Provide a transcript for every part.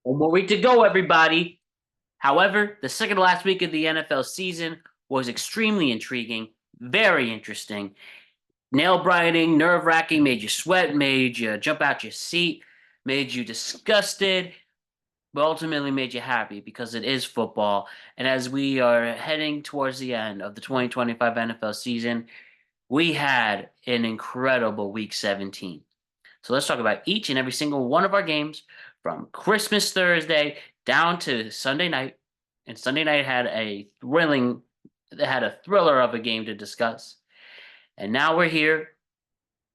One more week to go, everybody. However, the second to last week of the NFL season was extremely intriguing, very interesting, nail biting, nerve wracking, made you sweat, made you jump out your seat, made you disgusted, but ultimately made you happy because it is football. And as we are heading towards the end of the 2025 NFL season, we had an incredible week 17. So let's talk about each and every single one of our games from Christmas Thursday down to Sunday night. And Sunday night had a thriller of a game to discuss. And now we're here,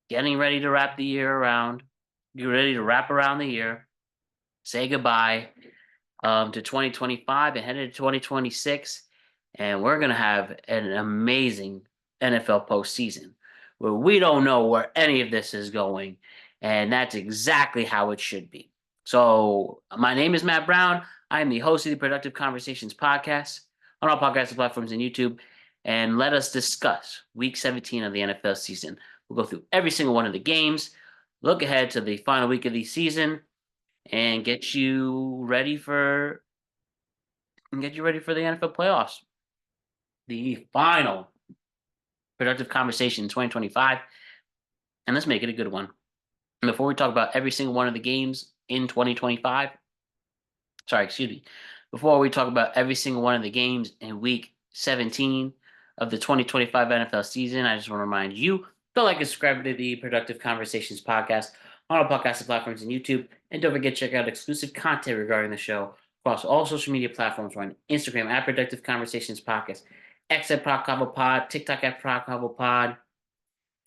getting ready to wrap the year around, get ready to wrap around the year, say goodbye to 2025 and headed to 2026. And we're going to have an amazing NFL postseason where we don't know where any of this is going. And that's exactly how it should be. So, my name is Matt Brown. I am the host of the Productive Conversations podcast on all podcast platforms and YouTube. And let us discuss week 17 of the NFL season. We'll go through every single one of the games, look ahead to the final week of the season, and get you ready for the NFL playoffs. The final Productive Conversation in 2025. And let's make it a good one. And before we talk about every single one of the games in 2025, before we talk about every single one of the games in week 17 of the 2025 NFL season, I just want to remind you to like and subscribe to the Productive Conversations podcast on all podcast platforms and YouTube. And don't forget to check out exclusive content regarding the show across all social media platforms. We're on Instagram at Productive Conversations Podcast, X at PodConvoPod, TikTok at PodConvoPod,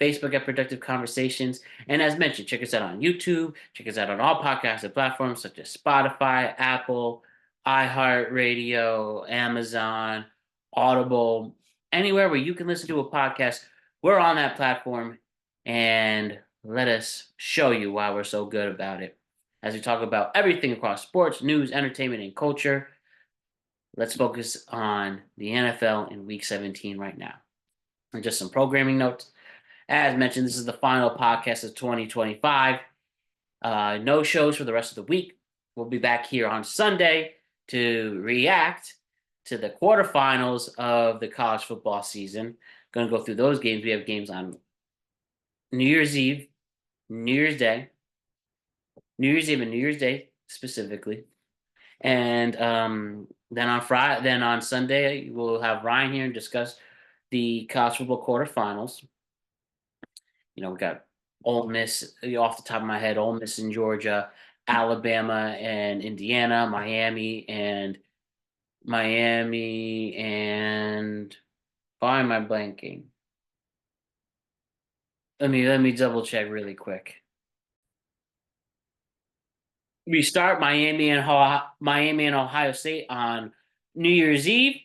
Facebook at Productive Conversations. And as mentioned, check us out on YouTube. Check us out on all podcast platforms such as Spotify, Apple, iHeartRadio, Amazon, Audible, anywhere where you can listen to a podcast. We're on that platform, and let us show you why we're so good about it. As we talk about everything across sports, news, entertainment, and culture, let's focus on the NFL in week 17 right now. And just some programming notes. As mentioned, this is the final podcast of 2025. No shows for the rest of the week. We'll be back here on Sunday to react to the quarterfinals of the college football season. Going to go through those games. We have games on New Year's Eve, New Year's Day, and New Year's Day specifically. And then on Sunday, we'll have Ryan here and discuss the college football quarterfinals. We got Ole Miss, off the top of my head, Ole Miss in Georgia, Alabama and Indiana, Miami and why am I blanking? Let me double check really quick. We start Miami and Ohio State on New Year's Eve.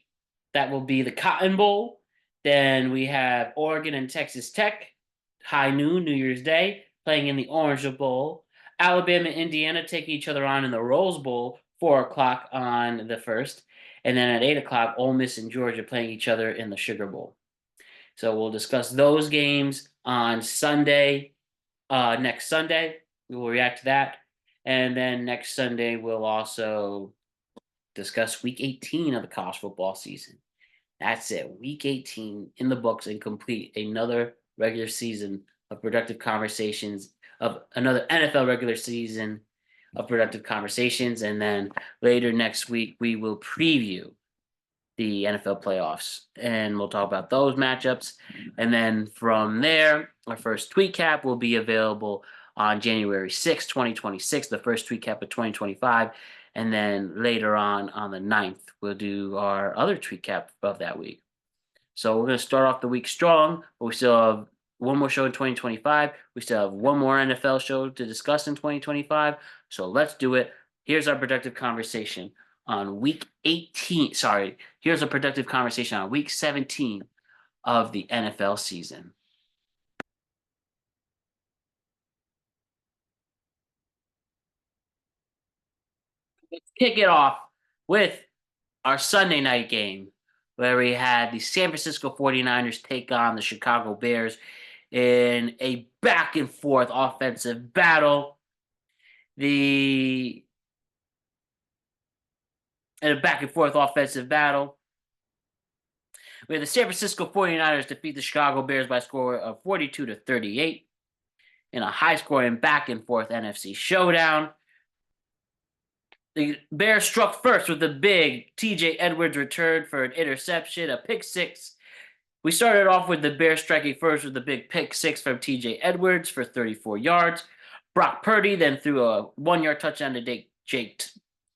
That will be the Cotton Bowl. Then we have Oregon and Texas Tech, high noon, New Year's Day, playing in the Orange Bowl. Alabama, Indiana take each other on in the Rose Bowl, 4 o'clock on the 1st. And then at 8 o'clock, Ole Miss and Georgia playing each other in the Sugar Bowl. So we'll discuss those games on Sunday, next Sunday. We will react to that. And then next Sunday, we'll also discuss week 18 of the college football season. That's it. Week 18 in the books and complete another regular season of productive conversations, of another NFL regular season of productive conversations. And then later next week, we will preview the NFL playoffs and we'll talk about those matchups. And then from there, our first tweet cap will be available on January 6th, 2026, the first tweet cap of 2025. And then later on the 9th, we'll do our other tweet cap of that week. So we're going to start off the week strong, but we still have one more show in 2025. We still have one more NFL show to discuss in 2025. So let's do it. Here's our productive conversation on week 18. Here's a productive conversation on week 17 of the NFL season. Let's kick it off with our Sunday night game, where we had the San Francisco 49ers take on the Chicago Bears in a back and forth offensive battle. The in a back-and-forth offensive battle, where the San Francisco 49ers defeat the Chicago Bears by a score of 42-38 in a high-scoring back-and-forth NFC showdown. The Bears struck first with a big T.J. Edwards return for an interception, a pick six. We started off with the Bears striking first with a big pick six from T.J. Edwards for 34 yards. Brock Purdy then threw a 1-yard touchdown to Jake.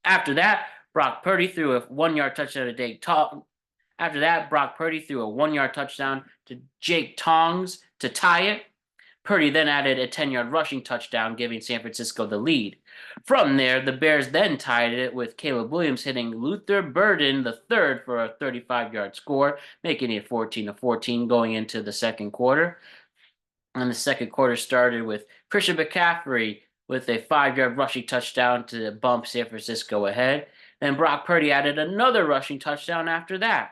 After that, Brock Purdy threw a 1-yard touchdown to Jake Tongs. After that, Brock Purdy threw a 1-yard touchdown to Jake Tongs to tie it. Purdy then added a 10-yard rushing touchdown, giving San Francisco the lead. From there, the Bears then tied it with Caleb Williams hitting Luther Burden III for a 35-yard score, making it 14-14 going into the second quarter. And the second quarter started with Christian McCaffrey with a 5-yard rushing touchdown to bump San Francisco ahead. Then Brock Purdy added another rushing touchdown after that.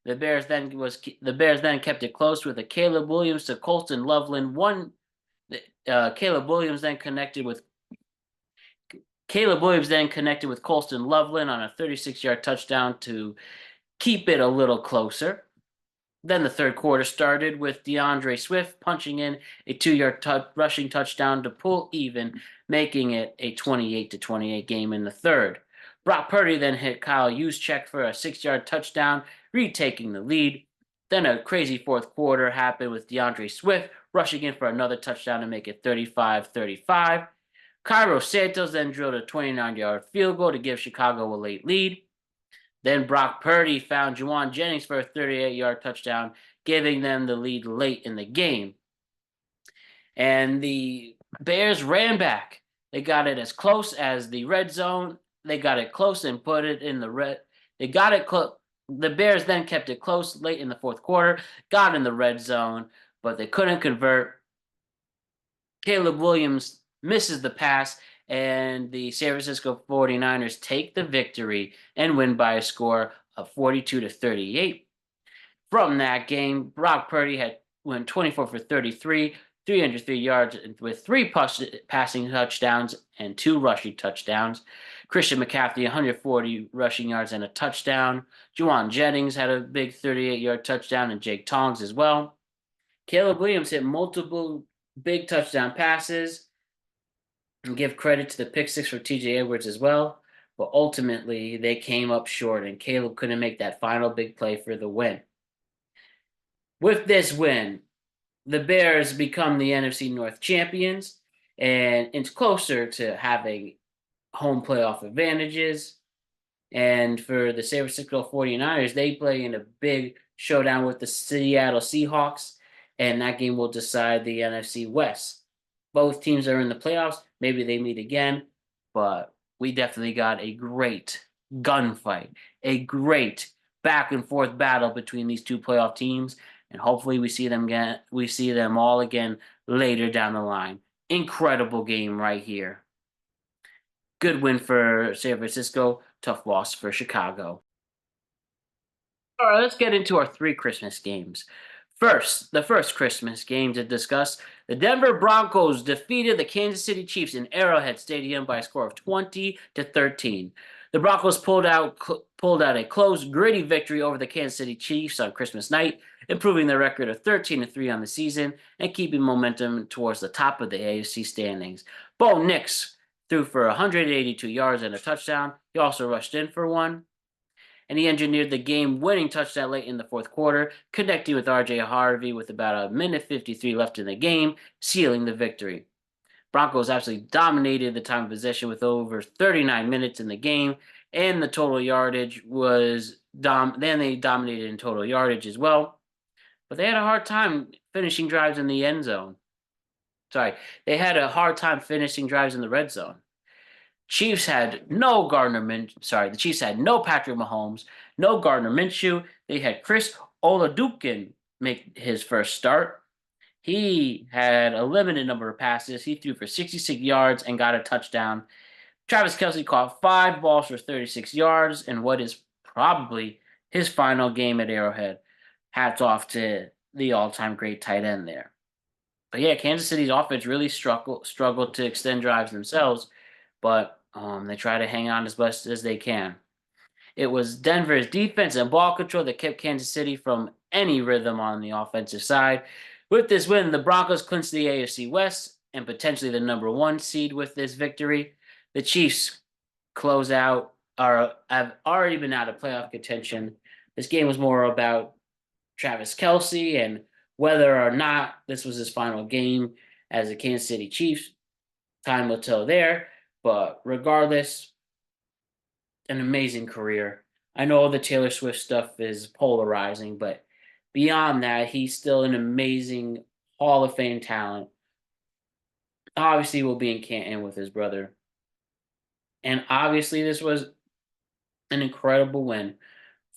The Bears then kept it close with a Caleb Williams to Colston Loveland Caleb Williams then connected with Colston Loveland on a 36-yard touchdown to keep it a little closer. Then the third quarter started with DeAndre Swift punching in a 2-yard rushing touchdown to pull even, making it a 28-28 game in the third. Brock Purdy then hit Kyle Juszczyk for a 6-yard touchdown, retaking the lead. Then a crazy fourth quarter happened with DeAndre Swift rushing in for another touchdown to make it 35-35. Cairo Santos then drilled a 29-yard field goal to give Chicago a late lead. Then Brock Purdy found Juwan Jennings for a 38-yard touchdown, giving them the lead late in the game. And the Bears ran back. They got it as close as the red zone. They got it close and put it in the red. They got it close. The Bears then kept it close late in the fourth quarter, got in the red zone, but they couldn't convert. Caleb Williams misses the pass, and the San Francisco 49ers take the victory and win by a score of 42-38. From that game, Brock Purdy went 24 for 33, 303 yards with 3 passing touchdowns and 2 rushing touchdowns. Christian McCaffrey, 140 rushing yards and a touchdown. Juwan Jennings had a big 38-yard touchdown, and Jake Tongs as well. Caleb Williams hit multiple big touchdown passes, and give credit to the pick six for T.J. Edwards as well. But ultimately, they came up short, and Caleb couldn't make that final big play for the win. With this win, the Bears become the NFC North champions, and it's closer to having home playoff advantages. And for the San Francisco 49ers, they play in a big showdown with the Seattle Seahawks, and that game will decide the NFC West. Both teams are in the playoffs. Maybe they meet again, but we definitely got a great gunfight, a great back and forth battle between these two playoff teams, and hopefully we see them all again later down the line. Incredible game right here. Good win for San Francisco, tough loss for Chicago. All right, let's get into our 3 Christmas games. The first Christmas game to discuss, the Denver Broncos defeated the Kansas City Chiefs in Arrowhead Stadium by a score of 20-13. The Broncos pulled out a close, gritty victory over the Kansas City Chiefs on Christmas night, improving their record of 13-3 on the season and keeping momentum towards the top of the AFC standings. Bo Nix threw for 182 yards and a touchdown. He also rushed in for one. And he engineered the game-winning touchdown late in the fourth quarter, connecting with R.J. Harvey with about 1:53 left in the game, sealing the victory. Broncos absolutely dominated the time of possession with over 39 minutes in the game, and the total yardage was then they dominated in total yardage as well. But they had a hard time finishing drives in the end zone. They had a hard time finishing drives in the red zone. The Chiefs had no Patrick Mahomes, no Gardner Minshew. They had Chris Olajuwon make his first start. He had a limited number of passes. He threw for 66 yards and got a touchdown. Travis Kelce caught 5 balls for 36 yards in what is probably his final game at Arrowhead. Hats off to the all-time great tight end there. But yeah, Kansas City's offense really struggled to extend drives themselves, but they try to hang on as best as they can. It was Denver's defense and ball control that kept Kansas City from any rhythm on the offensive side. With this win, the Broncos clinched the AFC West and potentially the number 1 seed with this victory. The Chiefs close out or have already been out of playoff contention. This game was more about Travis Kelce and whether or not this was his final game as a Kansas City Chiefs. Time will tell there, but regardless, an amazing career. I know the Taylor Swift stuff is polarizing, but beyond that, he's still an amazing Hall of Fame talent. Obviously, will be in Canton with his brother. And obviously, this was an incredible win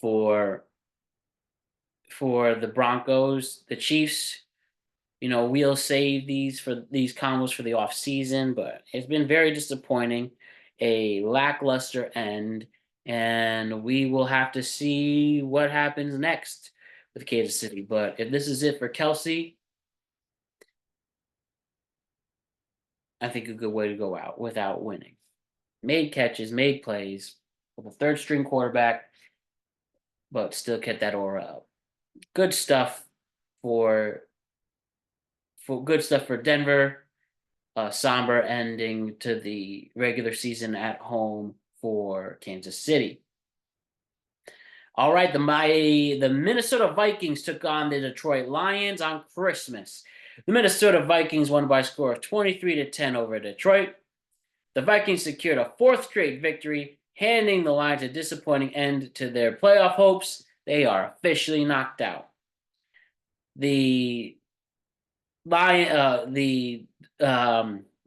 for the Broncos. The Chiefs, we'll save these combos for the off season, but it's been very disappointing. A lackluster end, and we will have to see what happens next with Kansas City. But if this is it for Kelce, I think a good way to go out without winning. Made catches, made plays with a third string quarterback, but still kept that aura up. Good stuff for Denver. Somber ending to the regular season at home for Kansas City. All right, the Minnesota Vikings took on the Detroit Lions on Christmas. The Minnesota Vikings won by a score of 23-10 over Detroit. The Vikings secured a 4th straight victory, handing the Lions a disappointing end to their playoff hopes. They are officially knocked out. The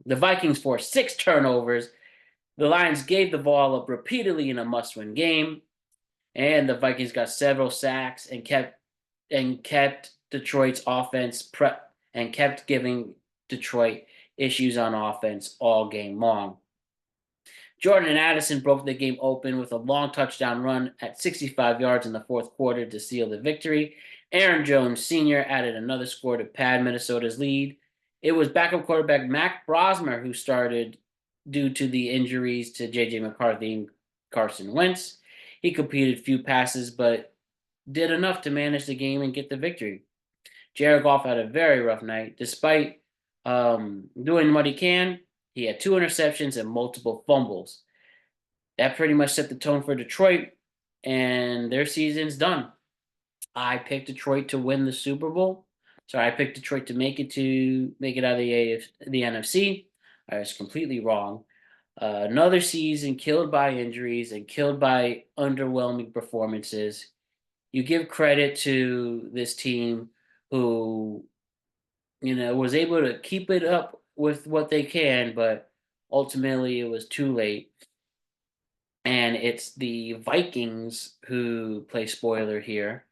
Vikings forced 6 turnovers. The Lions gave the ball up repeatedly in a must-win game, and the Vikings got several sacks and kept Detroit's offense and kept giving Detroit issues on offense all game long. Jordan Addison broke the game open with a long touchdown run at 65 yards in the 4th quarter to seal the victory. Aaron Jones Sr. added another score to pad Minnesota's lead. It was backup quarterback Mac Brosmer who started due to the injuries to J.J. McCarthy and Carson Wentz. He completed few passes, but did enough to manage the game and get the victory. Jared Goff had a very rough night. Despite doing what he can, he had 2 interceptions and multiple fumbles. That pretty much set the tone for Detroit, and their season's done. I picked Detroit to win the Super Bowl. Sorry, I picked Detroit to make it out of the NFC. I was completely wrong. Another season killed by injuries and killed by underwhelming performances. You give credit to this team who, was able to keep it up with what they can, but ultimately it was too late. And it's the Vikings who play spoiler here.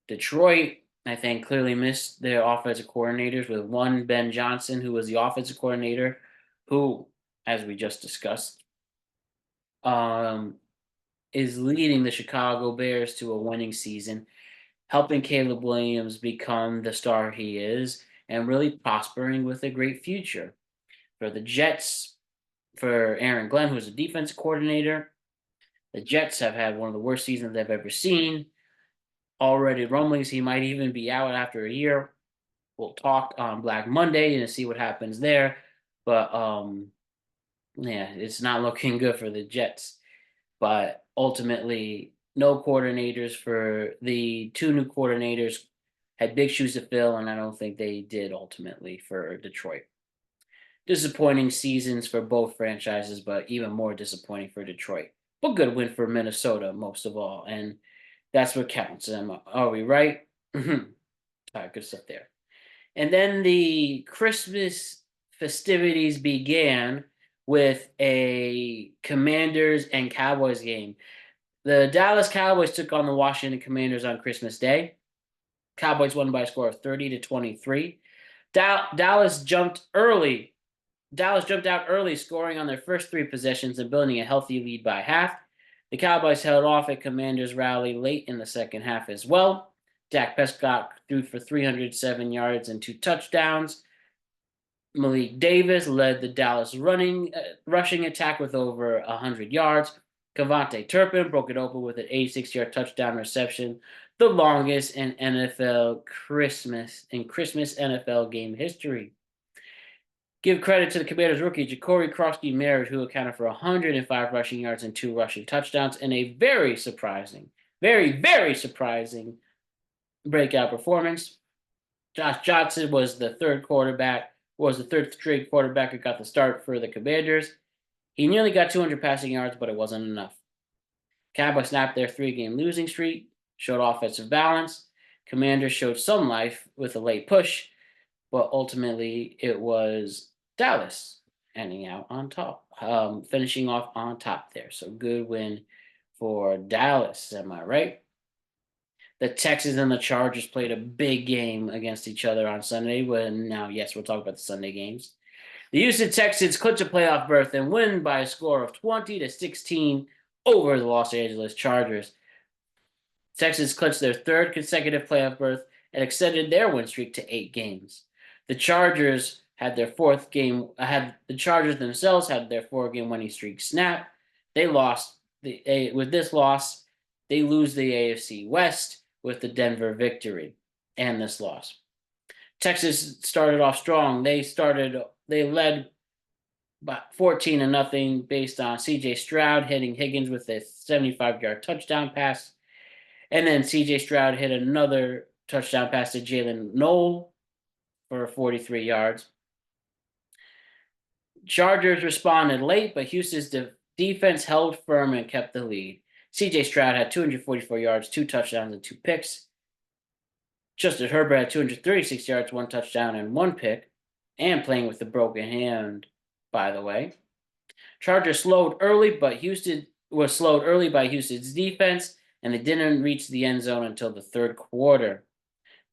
Detroit, I think, clearly missed their offensive coordinators with one Ben Johnson, who was the offensive coordinator, who, as we just discussed, is leading the Chicago Bears to a winning season, helping Caleb Williams become the star he is, and really prospering with a great future. For the Jets, for Aaron Glenn, who's a defense coordinator, the Jets have had one of the worst seasons they've ever seen. Already rumblings he might even be out after a year. We'll talk on Black Monday and see what happens there. But yeah, it's not looking good for the Jets. But ultimately, no coordinators for the 2 new coordinators had big shoes to fill, and I don't think they did ultimately for Detroit. Disappointing seasons for both franchises, but even more disappointing for Detroit. But good win for Minnesota, most of all. And that's what counts. Are we right? All right, good stuff there. And then the Christmas festivities began with a Commanders and Cowboys game. The Dallas Cowboys took on the Washington Commanders on Christmas Day. Cowboys won by a score of 30-23. Dallas jumped out early, scoring on their first 3 possessions and building a healthy lead by half. The Cowboys held off a Commanders rally late in the second half as well. Dak Prescott threw for 307 yards and 2 touchdowns. Malik Davis led the Dallas rushing attack with over 100 yards. Cavante Turpin broke it open with an 86-yard touchdown reception, the longest in Christmas NFL game history. Give credit to the Commanders rookie Jacory Krosky-Merritt, who accounted for 105 rushing yards and 2 rushing touchdowns in a very surprising breakout performance. Josh Johnson was the third straight quarterback who got the start for the Commanders. He nearly got 200 passing yards, but it wasn't enough. Cowboys snapped their 3-game losing streak, showed offensive balance. Commanders showed some life with a late push, but ultimately it was Dallas ending out on top, finishing off on top there. So good win for Dallas, am I right? The Texans and the Chargers played a big game against each other on Sunday. Yes, we'll talk about the Sunday games. The Houston Texans clinch a playoff berth and win by a score of 20-16 over the Los Angeles Chargers. Texans clinched their third consecutive playoff berth and extended their win streak to 8 games. The Chargers had their fourth game. The Chargers themselves had their 4-game winning streak snap. They lost. With this loss, they lose the AFC West with the Denver victory and this loss. Texas started off strong. They led by 14-0 based on C.J. Stroud hitting Higgins with a 75-yard touchdown pass. And then C.J. Stroud hit another touchdown pass to Jalen Noel for 43 yards. Chargers responded late, but Houston's defense held firm and kept the lead. C.J. Stroud had 244 yards, 2 touchdowns, and 2 picks. Justin Herbert had 236 yards, 1 touchdown, and 1 pick, and playing with a broken hand, by the way. Chargers slowed early by Houston's defense, and they didn't reach the end zone until the third quarter.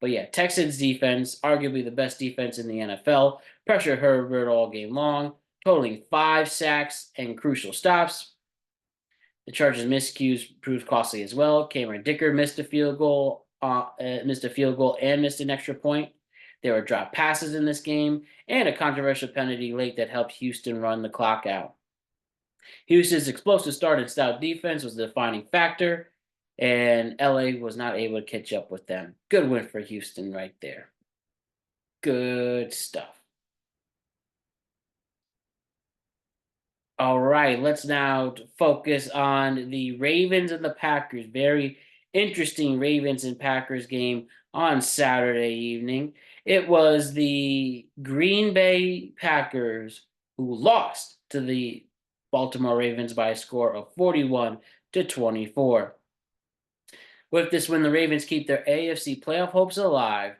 But yeah, Texans defense, arguably the best defense in the NFL, pressured Herbert all game long, totaling 5 sacks and crucial stops. The Chargers' miscues proved costly as well. Cameron Dicker missed a field goal and missed an extra point. There were dropped passes in this game and a controversial penalty late that helped Houston run the clock out. Houston's explosive start and stout defense was the defining factor, and LA was not able to catch up with them. Good win for Houston right there. Good stuff. All right, let's now focus on the Ravens and the Packers. Very interesting Ravens and Packers game on Saturday evening. It was the Green Bay Packers who lost to the Baltimore Ravens by a score of 41-24. With this win, the Ravens keep their AFC playoff hopes alive,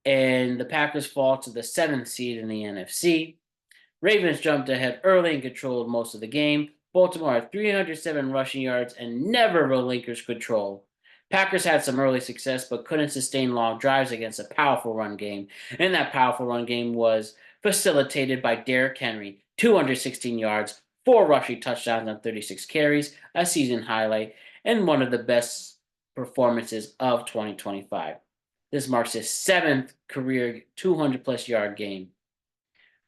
and the Packers fall to the 7th seed in the NFC. Ravens jumped ahead early and controlled most of the game. Baltimore had 307 rushing yards and never relinquished control. Packers had some early success but couldn't sustain long drives against a powerful run game, and that powerful run game was facilitated by Derrick Henry, 216 yards, 4 rushing touchdowns on 36 carries, a season highlight, and one of the best performances of 2025. This marks his 7th career 200-plus yard game.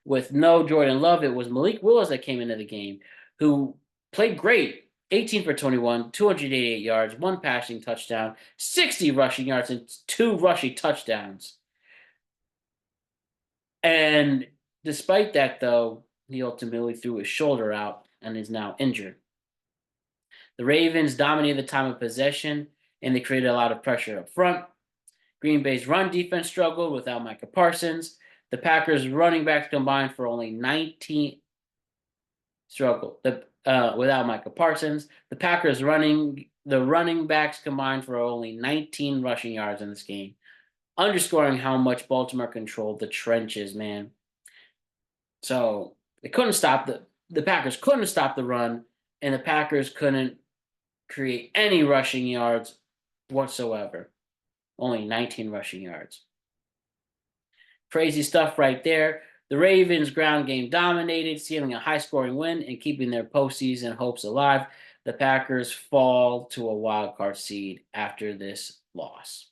With no Jordan Love, it was Malik Willis that came into the game, who played great. 18 for 21, 288 yards, 1 passing touchdown, 60 rushing yards, and 2 rushing touchdowns. And despite that, though, he ultimately threw his shoulder out and is now injured. The Ravens dominated the time of possession, and they created a lot of pressure up front. Green Bay's run defense struggled without Micah Parsons. The Packers running backs combined for only 19 without Micah Parsons. The Packers running backs combined for only 19 rushing yards in this game, underscoring how much Baltimore controlled the trenches, man. So they couldn't stop the Packers couldn't stop the run, and the Packers couldn't create any rushing yards whatsoever. Only 19 rushing yards. Crazy stuff right there. The Ravens' ground game dominated, sealing a high-scoring win and keeping their postseason hopes alive. The Packers fall to a wild card seed after this loss.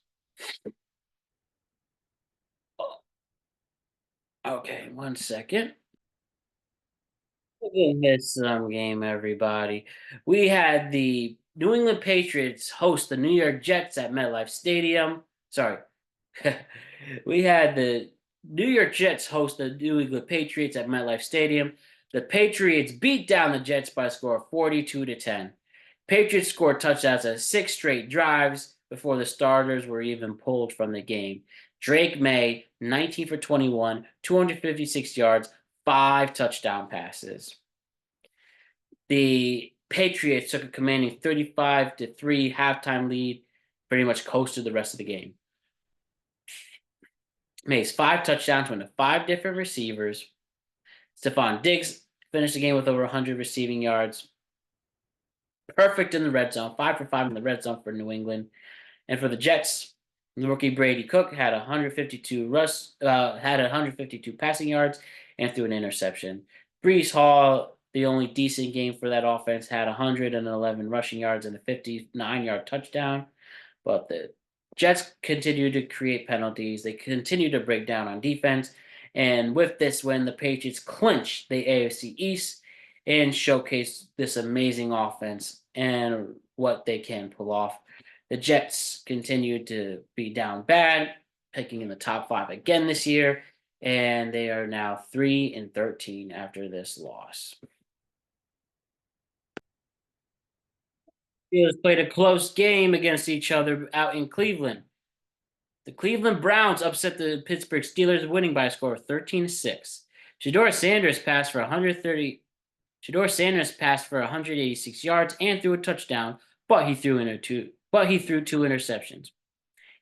Okay, 1 second. It's some game, everybody. We had the New England Patriots host the New York Jets at MetLife Stadium. Sorry. We had the New York Jets host the New England Patriots at MetLife Stadium. The Patriots beat down the Jets by a score of 42-10. Patriots scored touchdowns at 6 straight drives before the starters were even pulled from the game. Drake Maye, 19 for 21, 256 yards, 5 touchdown passes. The Patriots took a commanding 35-3 halftime lead, pretty much coasted the rest of the game. Makes 5 touchdowns, went to 5 different receivers. Stephon Diggs finished the game with over 100 receiving yards. Perfect in the red zone, 5 for 5 in the red zone for New England. And for the Jets, the rookie Brady Cook had 152 passing yards and threw an interception. Brees Hall, the only decent game for that offense, had 111 rushing yards and a 59-yard touchdown. But the Jets continue to create penalties. They continue to break down on defense. And with this win, the Patriots clinch the AFC East and showcase this amazing offense and what they can pull off. The Jets continue to be down bad, picking in the top 5 again this year, and they are now 3-13 after this loss. Steelers played a close game against each other out in Cleveland. The Cleveland Browns upset the Pittsburgh Steelers, winning by a score of 13-6. Shedeur Sanders passed for 186 yards and threw a touchdown, but he threw 2 interceptions.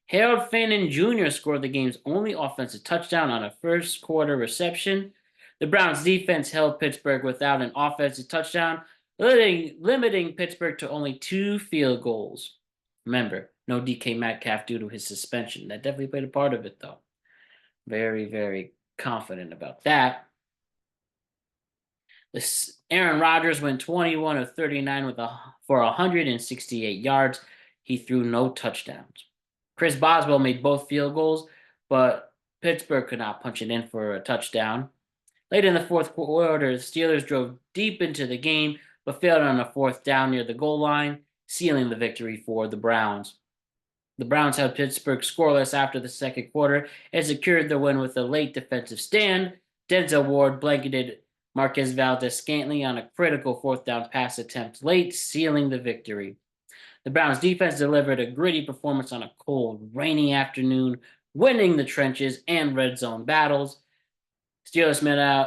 Harold Fannin Jr. scored the game's only offensive touchdown on a first quarter reception. The Browns defense held Pittsburgh without an offensive touchdown, limiting Pittsburgh to only 2 field goals. Remember, no DK Metcalf due to his suspension. That definitely played a part of it, though. Very, very confident about that. Aaron Rodgers went 21 of 39 for 168 yards. He threw no touchdowns. Chris Boswell made both field goals, but Pittsburgh could not punch it in for a touchdown. Late in the fourth quarter, the Steelers drove deep into the game, but failed on a 4th down near the goal line, sealing the victory for the Browns. The Browns held Pittsburgh scoreless after the second quarter and secured the win with a late defensive stand. Denzel Ward blanketed Marquez Valdes-Scantling on a critical 4th down pass attempt late, sealing the victory. The Browns defense delivered a gritty performance on a cold, rainy afternoon, winning the trenches and red zone battles. Steelers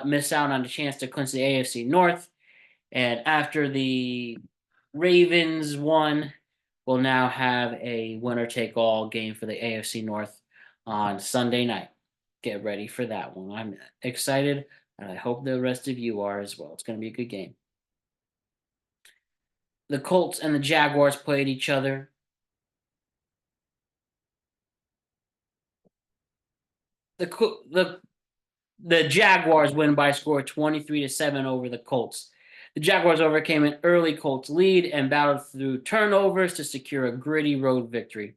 missed out on the chance to clinch the AFC North, and after the Ravens won, we'll now have a winner-take-all game for the AFC North on Sunday night. Get ready for that one. I'm excited, and I hope the rest of you are as well. It's going to be a good game. The Colts and the Jaguars played each other. The Jaguars win by a score of 23-7 over the Colts. The Jaguars overcame an early Colts lead and battled through turnovers to secure a gritty road victory.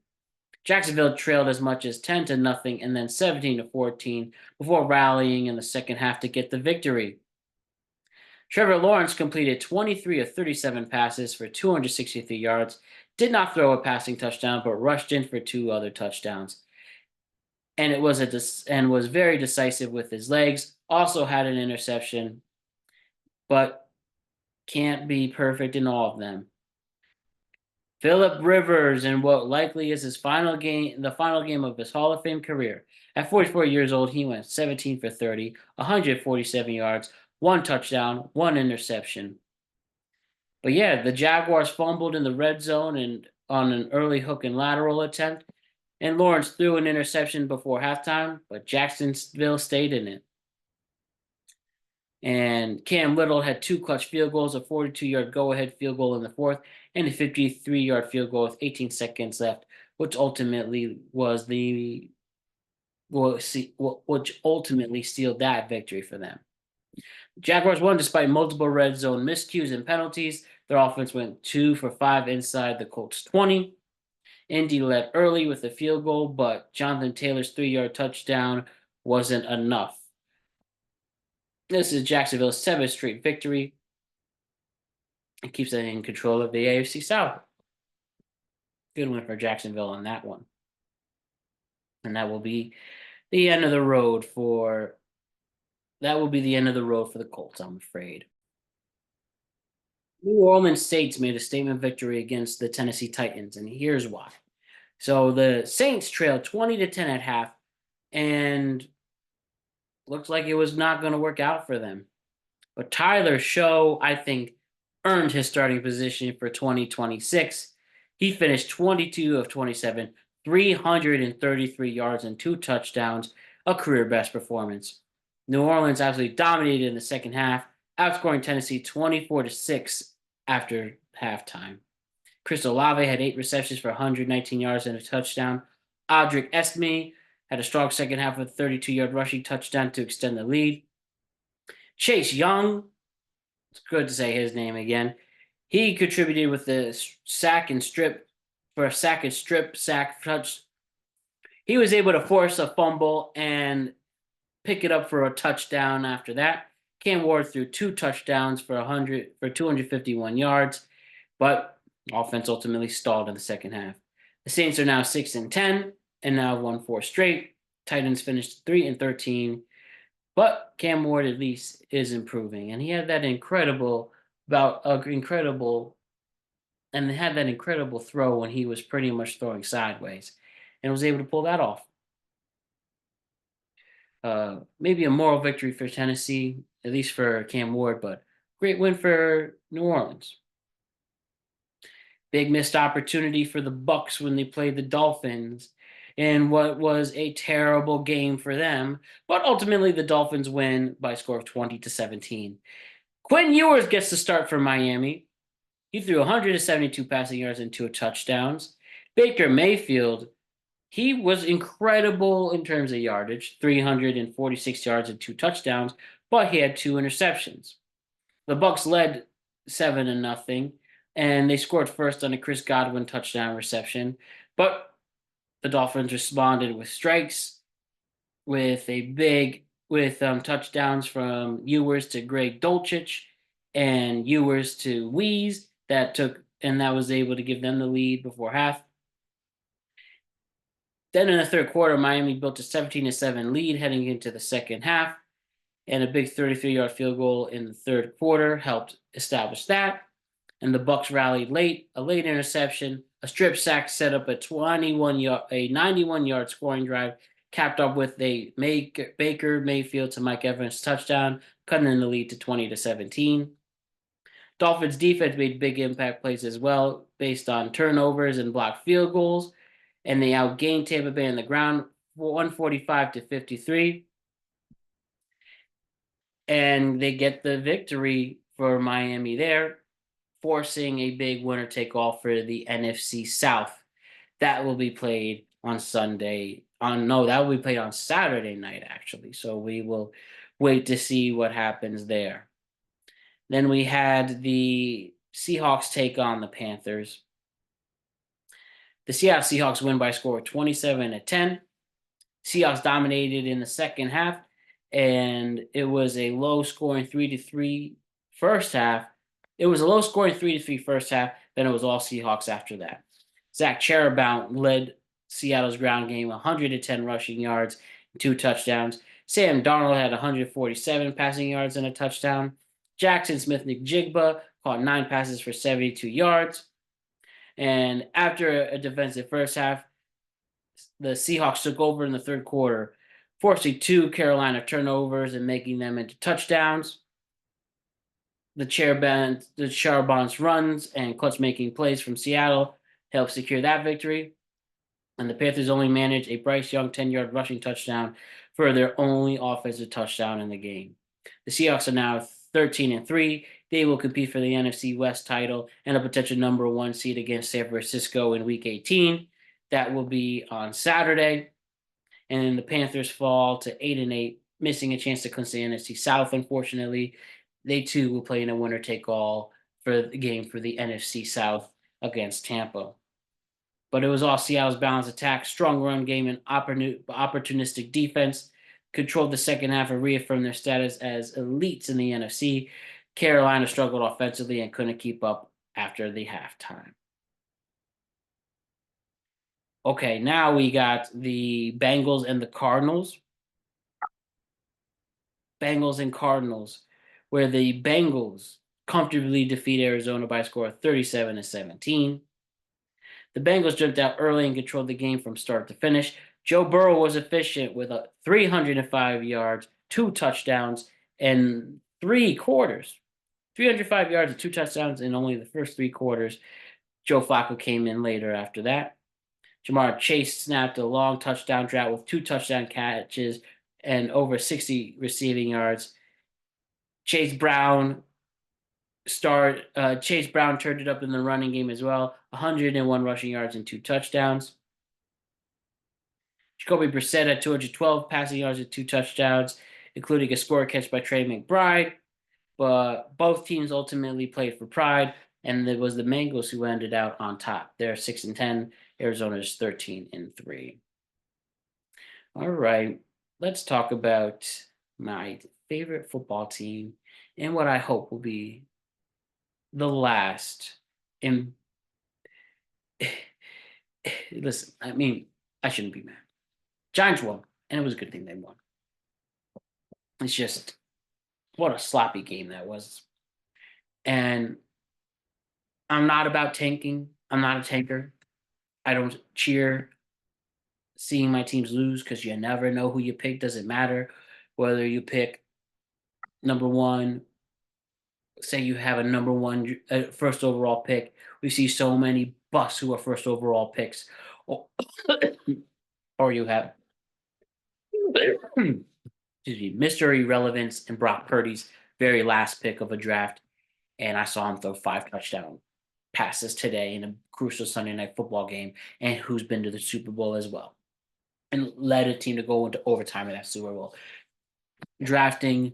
Jacksonville trailed as much as 10-0 and then 17-14 before rallying in the second half to get the victory. Trevor Lawrence completed 23 of 37 passes for 263 yards, did not throw a passing touchdown, but rushed in for 2 other touchdowns. And it was was very decisive with his legs. Also had an interception, but can't be perfect in all of them. Phillip Rivers, in what likely is his final game, the final game of his Hall of Fame career. At 44 years old, he went 17 for 30, 147 yards, 1 touchdown, 1 interception. But yeah, the Jaguars fumbled in the red zone and on an early hook and lateral attempt, and Lawrence threw an interception before halftime, but Jacksonville stayed in it. And Cam Little had 2 clutch field goals, a 42-yard go-ahead field goal in the 4th, and a 53-yard field goal with 18 seconds left, which ultimately sealed that victory for them. Jaguars won despite multiple red zone miscues and penalties. Their offense went 2 for 5 inside the Colts 20. Indy led early with a field goal, but Jonathan Taylor's 3-yard touchdown wasn't enough. This is Jacksonville's 7th straight victory. It keeps them in control of the AFC South. Good win for Jacksonville on that one. And that will be the end of the road for the Colts, I'm afraid. New Orleans Saints made a statement victory against the Tennessee Titans, and here's why. So the Saints trailed 20-10 at half, and looks like it was not going to work out for them. But Tyler Show, I think, earned his starting position for 2026. He finished 22 of 27, 333 yards and 2 touchdowns, a career best performance. New Orleans absolutely dominated in the second half, outscoring Tennessee 24-6 after halftime. Chris Olave had 8 receptions for 119 yards and a touchdown. Audric Esme had a strong second half with a 32-yard rushing touchdown to extend the lead. Chase Young, it's good to say his name again. He contributed with the sack and strip touch. He was able to force a fumble and pick it up for a touchdown after that. Cam Ward threw 2 touchdowns for 251 yards, but offense ultimately stalled in the second half. The Saints are now 6-10 and now won 4 straight. Titans finished 3-13. But Cam Ward at least is improving, and he had that incredible throw when he was pretty much throwing sideways, and was able to pull that off. Maybe a moral victory for Tennessee, at least for Cam Ward, but great win for New Orleans. Big missed opportunity for the Bucs when they played the Dolphins in what was a terrible game for them, but ultimately the Dolphins win by a score of 20-17. Quinn Ewers gets the start for Miami. He threw 172 passing yards and 2 touchdowns. Baker Mayfield, he was incredible in terms of yardage, 346 yards and 2 touchdowns, but he had 2 interceptions. The Bucs led 7-0, and they scored first on a Chris Godwin touchdown reception, but the Dolphins responded with strikes, with touchdowns from Ewers to Greg Dulcich and Ewers to Weeze that was able to give them the lead before half. Then in the third quarter, Miami built a 17-7 lead heading into the second half, and a big 33-yard field goal in the third quarter helped establish that. And the Bucs rallied late, a late interception, a strip sack set up a 91-yard scoring drive, capped up with a Baker Mayfield to Mike Evans touchdown, cutting in the lead to 20-17. Dolphins defense made big impact plays as well, based on turnovers and blocked field goals, and they outgained Tampa Bay on the ground 145-53. And they get the victory for Miami there, forcing a big winner-take-all for the NFC South. That will be played on Saturday night, actually. So we will wait to see what happens there. Then we had the Seahawks take on the Panthers. The Seattle Seahawks win by a score of 27-10. Seahawks dominated in the second half, and it was a low-scoring 3-3 first half. It was a low-scoring 3-3 first half, then it was all Seahawks after that. Zach Charabout led Seattle's ground game, 110 rushing yards, 2 touchdowns. Sam Darnold had 147 passing yards and a touchdown. Jackson Smith-Njigba caught 9 passes for 72 yards. And after a defensive first half, the Seahawks took over in the third quarter, forcing 2 Carolina turnovers and making them into touchdowns. The Charabout's runs and clutch-making plays from Seattle helped secure that victory. And the Panthers only managed a Bryce Young 10-yard rushing touchdown for their only offensive touchdown in the game. The Seahawks are now 13-3. They will compete for the NFC West title and a potential number 1 seed against San Francisco in Week 18. That will be on Saturday. And the Panthers fall to 8-8, missing a chance to clinch the NFC South, unfortunately. They, too, will play in a winner-take-all for the game for the NFC South against Tampa. But it was all Seattle's balanced attack, strong run game, and opportunistic defense controlled the second half and reaffirmed their status as elites in the NFC. Carolina struggled offensively and couldn't keep up after the halftime. Okay, now we got the Bengals and the Cardinals. Bengals and Cardinals, where the Bengals comfortably defeat Arizona by a score of 37-17. The Bengals jumped out early and controlled the game from start to finish. Joe Burrow was efficient with 305 yards, 2 touchdowns, and 3 quarters. 305 yards and 2 touchdowns in only the first 3 quarters. Joe Flacco came in later after that. Jamar Chase snapped a long touchdown drought with 2 touchdown catches and over 60 receiving yards. Chase Brown turned it up in the running game as well. 101 rushing yards and 2 touchdowns. Jacoby Brissett had 212 passing yards and 2 touchdowns, including a score catch by Trey McBride. But both teams ultimately played for pride, and it was the Bengals who ended out on top. They're 6-10. Arizona's 13-3. All right, let's talk about my favorite football team and what I hope will be the last. And listen, I mean, I shouldn't be mad. Giants won, and it was a good thing they won. It's just what a sloppy game that was. And I'm not about tanking. I'm not a tanker. I don't cheer seeing my teams lose because you never know who you pick. Doesn't matter whether you pick number one, say you have a number one first overall pick. We see so many busts who are first overall picks. Or you have excuse me, Mr. Irrelevance and Brock Purdy's very last pick of a draft. And I saw him throw 5 touchdown passes today in a crucial Sunday night football game, and who's been to the Super Bowl as well, and led a team to go into overtime in that Super Bowl. Drafting,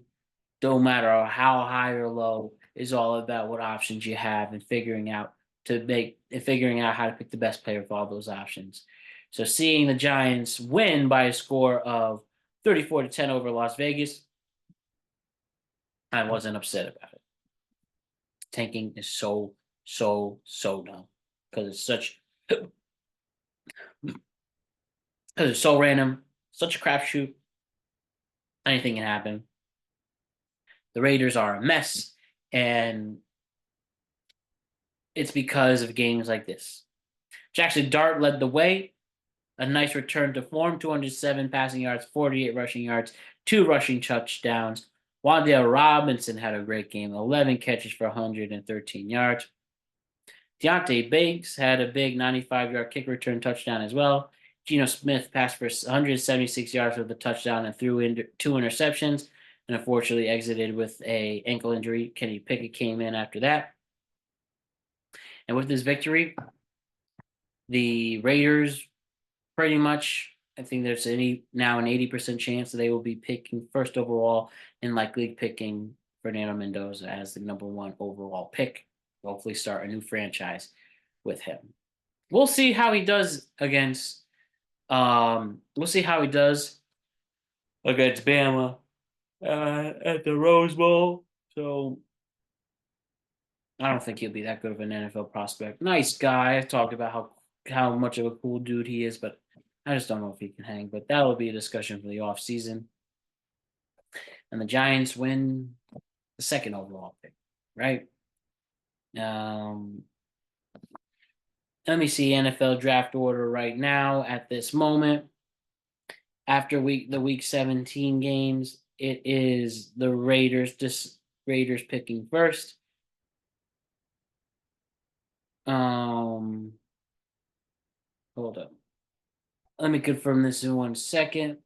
don't matter how high or low, is all about what options you have and figuring out how to pick the best player for all those options. So seeing the Giants win by a score of 34-10 over Las Vegas, I wasn't upset about it. Tanking is so dumb because it's so random, such a crapshoot. Anything can happen. The Raiders are a mess, and it's because of games like this. Jackson Dart led the way. A nice return to form, 207 passing yards, 48 rushing yards, 2 rushing touchdowns. Wan'Dale Robinson had a great game, 11 catches for 113 yards. Deontay Banks had a big 95-yard kick return touchdown as well. Geno Smith passed for 176 yards with a touchdown and threw in 2 interceptions, and unfortunately exited with an ankle injury. Kenny Pickett came in after that. And with this victory, the Raiders pretty much, I think there's now an 80% chance that they will be picking first overall and likely picking Fernando Mendoza as the number 1 overall pick. Hopefully start a new franchise with him. We'll see how he does against Bama at the Rose Bowl. So I don't think he'll be that good of an NFL prospect. Nice guy. I've talked about how much of a cool dude he is, but I just don't know if he can hang. But that will be a discussion for the offseason. And the Giants win the 2nd overall pick, right? Let me see NFL draft order right now at this moment. After the week 17 games, it is the Raiders picking first. Hold up. Let me confirm this in 1 second.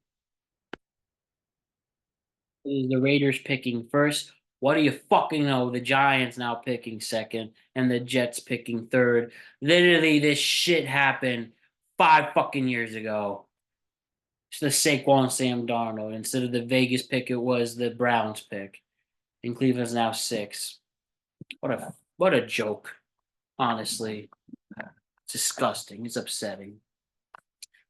It is the Raiders picking first. What do you fucking know? The Giants now picking second and the Jets picking third. Literally, this shit happened 5 fucking years ago. It's the Saquon Sam Darnold. Instead of the Vegas pick, it was the Browns pick. And Cleveland's now 6. What a joke. Honestly. It's disgusting. It's upsetting.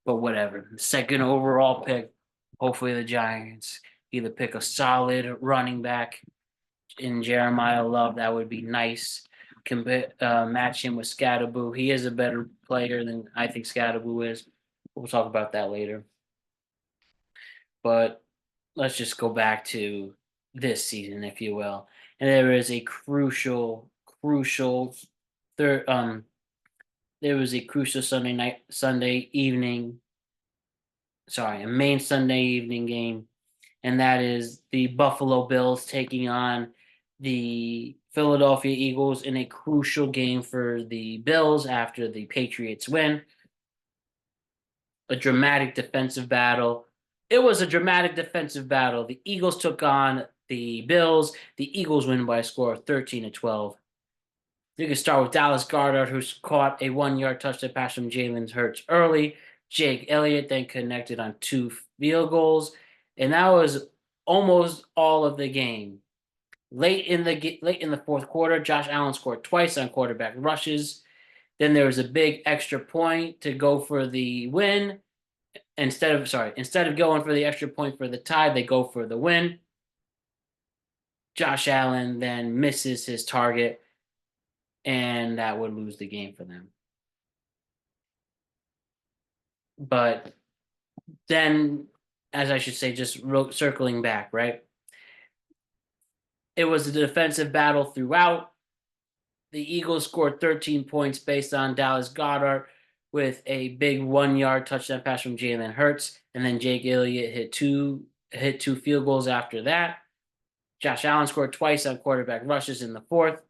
But whatever. The 2nd overall pick. Hopefully the Giants either pick a solid running back in Jeremiah Love. That would be nice. Can match him with Scatterboo. He is a better player than I think Scatterboo is. We'll talk about that later. But let's just go back to this season, if you will. And there is a crucial third there was a crucial a main Sunday evening game, and that is the Buffalo Bills taking on the Philadelphia Eagles in a crucial game for the Bills after the Patriots win. A dramatic defensive battle. It was a dramatic defensive battle. The Eagles took on the Bills. The Eagles win by a score of 13-12. You can start with Dallas Goedert, who caught a 1-yard touchdown pass from Jalen Hurts early. Jake Elliott then connected on 2 field goals, and that was almost all of the game. Late in the fourth quarter, Josh Allen scored twice on quarterback rushes. Then there was a big extra point to go for the win. Instead of going for the extra point for the tie, they go for the win. Josh Allen then misses his target, and that would lose the game for them. But then, as I should say, just circling back, right? It was a defensive battle throughout. The Eagles scored 13 points based on Dallas Goedert with a big 1-yard touchdown pass from Jalen Hurts, and then Jake Elliott hit two field goals after that. Josh Allen scored twice on quarterback rushes in the fourth.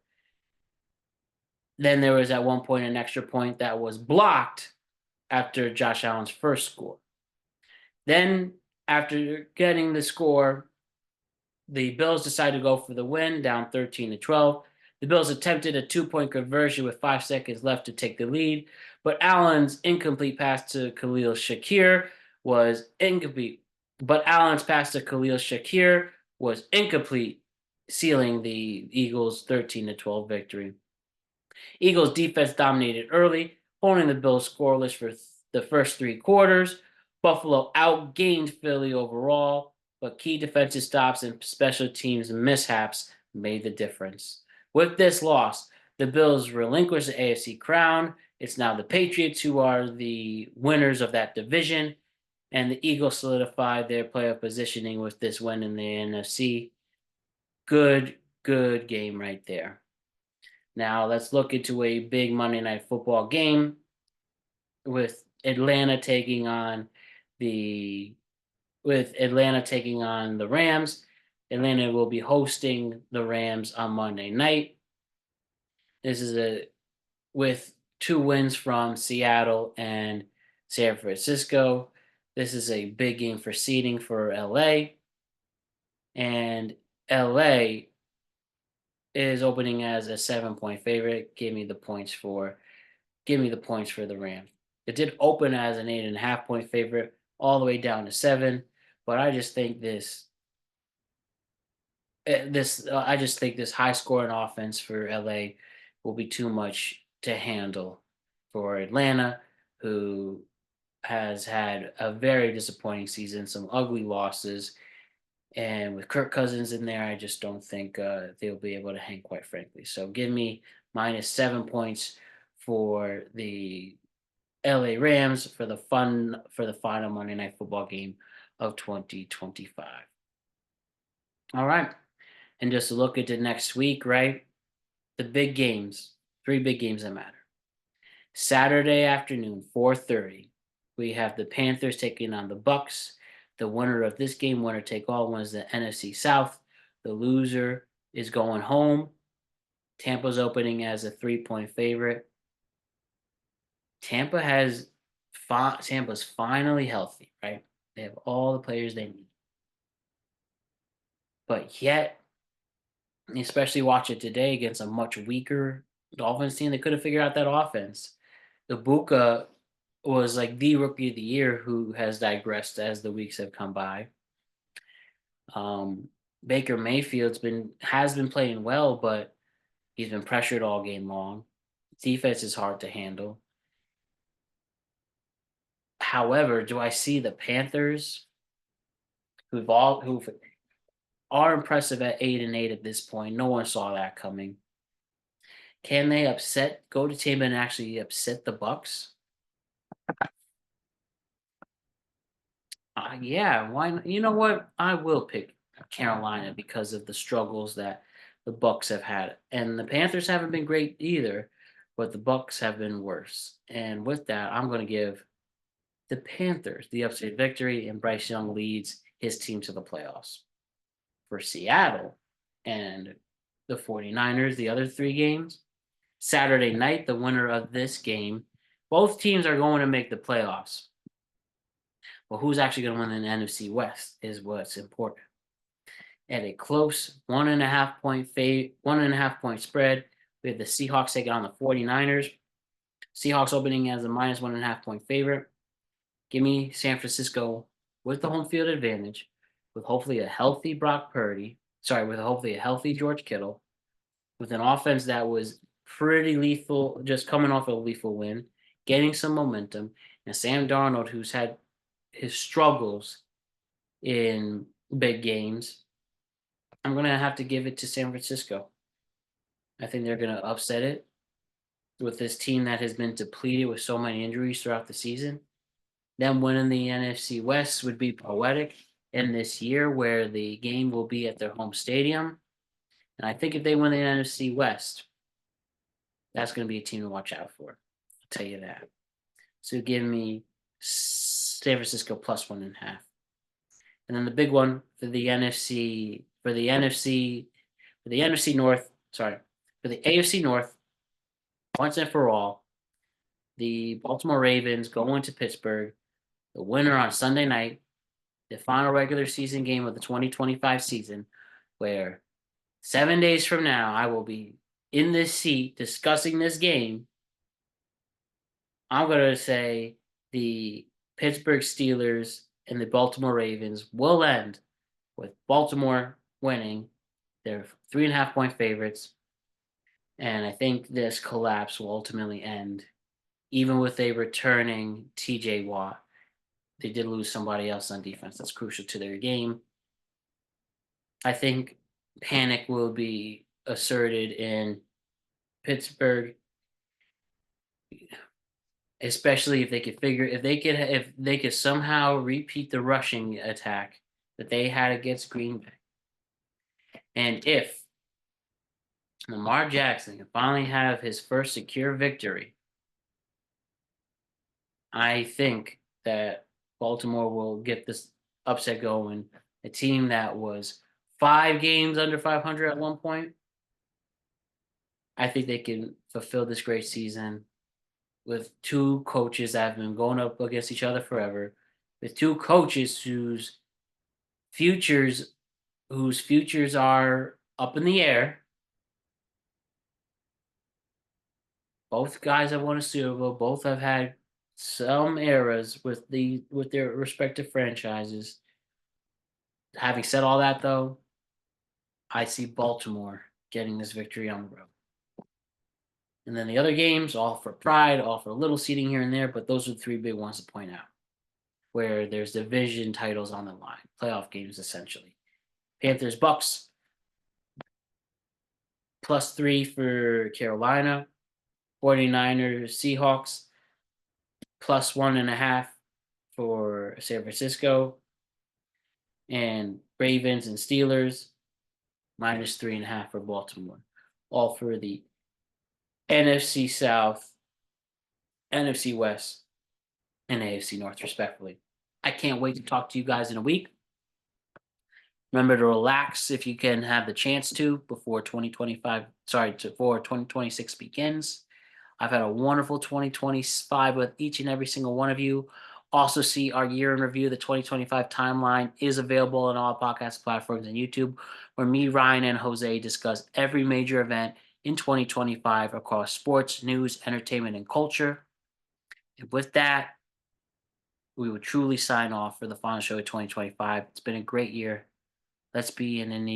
Then there was at one point an extra point that was blocked after Josh Allen's first score. Then, after getting the score, the Bills decided to go for the win, down 13-12. The Bills attempted a 2-point conversion with 5 seconds left to take the lead, but Allen's incomplete pass to Khalil Shakir was incomplete. Sealing the Eagles' 13-12 victory. Eagles defense dominated early, holding the Bills scoreless for the first 3 quarters. Buffalo outgained Philly overall, but key defensive stops and special teams mishaps made the difference. With this loss, the Bills relinquished the AFC crown. It's now the Patriots who are the winners of that division, and the Eagles solidified their playoff positioning with this win in the NFC. Good game right there. Now let's look into a big Monday Night Football game with Atlanta taking on the Rams. Atlanta will be hosting the Rams on Monday night. This is with 2 wins from Seattle and San Francisco. This is a big game for seeding for LA. And LA is opening as a 7-point favorite. Give me the points for the Rams. It did open as an 8.5-point favorite, all the way down to 7. But I just think this high scoring offense for LA will be too much to handle for Atlanta, who has had a very disappointing season, some ugly losses. And with Kirk Cousins in there, I just don't think they'll be able to hang, quite frankly. So give me -7 points for the LA Rams for the final Monday Night Football game of 2025. All right. And just to look into next week, right? The big games, 3 big games that matter. Saturday afternoon, 4:30, we have the Panthers taking on the Bucks. The winner of this game, winner take all, wins the NFC South. The loser is going home. Tampa's opening as a 3-point favorite. Tampa's finally healthy, right? They have all the players they need. But yet, especially watch it today against a much weaker Dolphins team, they couldn't figure out that offense. Ibuka was like the rookie of the year who has digressed as the weeks have come by. Baker Mayfield's has been playing well, but he's been pressured all game long. Defense is hard to handle. However, do I see the Panthers who are impressive at 8-8 at this point. No one saw that coming. Can they go to Tampa and actually upset the Bucks? Yeah, why not? You know what? I will pick Carolina because of the struggles that the Bucks have had. And the Panthers haven't been great either, but the Bucks have been worse. And with that, I'm going to give the Panthers the upset victory, and Bryce Young leads his team to the playoffs. For Seattle and the 49ers, the other three games, Saturday night, the winner of this game, both teams are going to make the playoffs. Well, who's actually going to win in the NFC West is what's important. At a close 1.5 point spread, we have the Seahawks taking on the 49ers. Seahawks opening as a -1.5 point favorite. Give me San Francisco with the home field advantage, with hopefully a healthy Brock Purdy. With hopefully a healthy George Kittle, with an offense that was pretty lethal, just coming off a lethal win, getting some momentum, and Sam Darnold, who's had his struggles in big games. I'm going to have to give it to San Francisco. I think they're going to upset it with this team that has been depleted with so many injuries throughout the season. Them winning the NFC West would be poetic in this year where the game will be at their home stadium. And I think if they win the NFC West, that's going to be a team to watch out for. I'll tell you that. So give me San Francisco +1.5. And then the big one for the NFC North, for the AFC North, once and for all, the Baltimore Ravens go into Pittsburgh. The winner on Sunday night, the final regular season game of the 2025 season, where 7 days from now I will be in this seat discussing this game. I'm going to say the Pittsburgh Steelers and the Baltimore Ravens will end with Baltimore winning. They're 3.5 point favorites. And I think this collapse will ultimately end, even with a returning TJ Watt. They did lose somebody else on defense that's crucial to their game. I think panic will be asserted in Pittsburgh, especially if they could somehow repeat the rushing attack that they had against Green Bay. And if Lamar Jackson can finally have his first secure victory, I think that Baltimore will get this upset going. A team that was 5 games under 500 at one point. I think they can fulfill this great season with two coaches that have been going up against each other forever, with two coaches whose futures are up in the air. Both guys have won a Super Bowl. Both have had some eras with their respective franchises. Having said all that, though, I see Baltimore getting this victory on the road. And then the other games, all for pride, all for a little seeding here and there, but those are the three big ones to point out, where there's division titles on the line, playoff games essentially. Panthers, Bucks, +3 for Carolina. 49ers, Seahawks, +1.5 for San Francisco. And Ravens and Steelers, -3.5 for Baltimore. All for the NFC South, NFC West, and AFC North, respectively. I can't wait to talk to you guys in a week. Remember to relax if you can have the chance to before 2026 begins. I've had a wonderful 2025 with each and every single one of you. Also see our year in review. The 2025 timeline is available on all podcast platforms and YouTube, where me, Ryan, and Jose discuss every major event in 2025 across sports, news, entertainment, and culture. And with that, we would truly sign off for the final show of 2025. It's been a great year. Let's be in an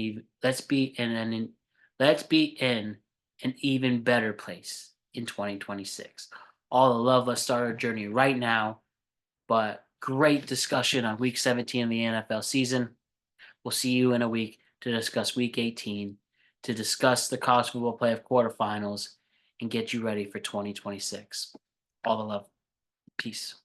even better place in 2026. All the love, let's start our journey right now. But great discussion on week 17 of the NFL season. We'll see you in a week to discuss Week 18, to discuss the college football playoff quarterfinals, and get you ready for 2026. All the love. Peace.